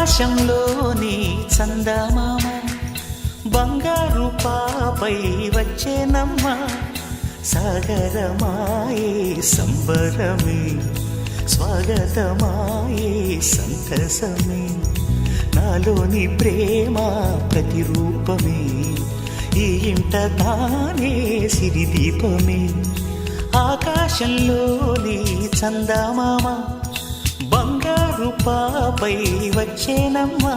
ఆకాశంలోని చందమామ బంగారు పాపై వచ్చేనమ్మ సాగరమాయే సంబరమే స్వాగతమాయే సంతసమే నాలోని ప్రేమ ప్రతిరూపమే ఈ ఇంట తానే సిరిదీపమే ఆకాశంలోని చందమామ బంగారు పాపై వచ్చేనమ్మా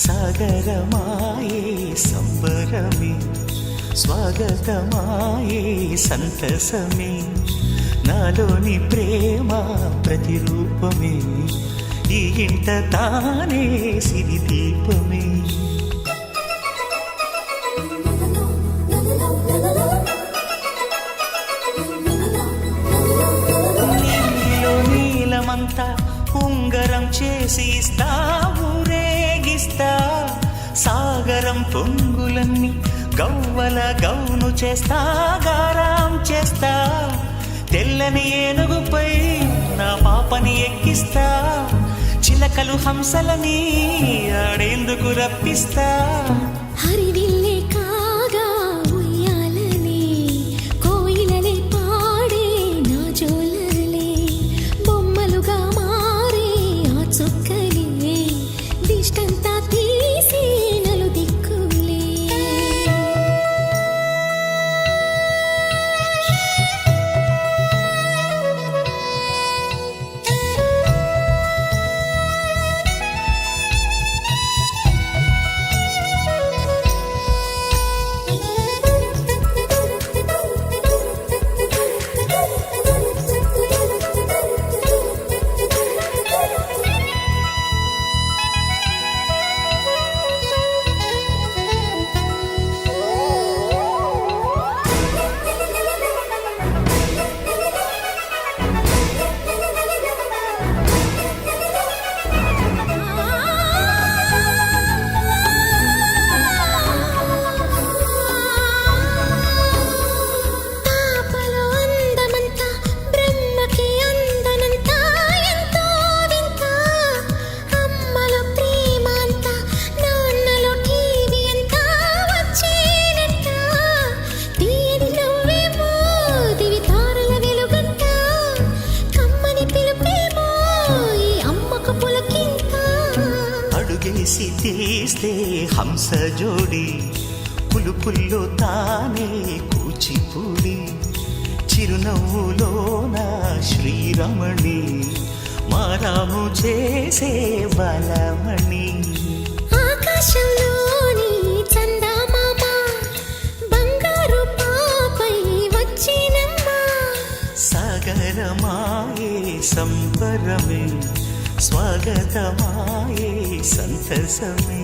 సాగరమాయే సంబరమే స్వాగతమాయే సంతసమే నాలోని ప్రేమ ప్రతిరూపమే ఈ ఇంట తానే సిరిదీపమే నీలమంతా ఉంగరం చేసి ఇస్తా ఊరేగిస్తా సాగరం పొంగులన్నీ గవ్వల గౌను చేస్తా గారాం చేస్తా తెల్లని ఏనుగుపై నా పాపని ఎక్కిస్తా చిలకలు హంసలని ఆడేందుకు రప్పిస్తా హరివిల్లే కాగా ఉయ్యాలనే కోయిలనే పాడే నా జోలలే బొమ్మలుగా మారే ఆ చుక్కలే దిష్టంతా తీసి నలు దిక్కులే అడుగేసి తీస్తే హంస జోడి పులుపుల్లో తానే కూచిపూడి చిరునవ్వులోన శ్రీరమణి మారాము చేసే బలమణి ఆకాశంలోని చందమామ బంగారు పాపై వచ్చినమ్మా సాగరమాయే సంబరమే స్వాగతమాయే సంతసమే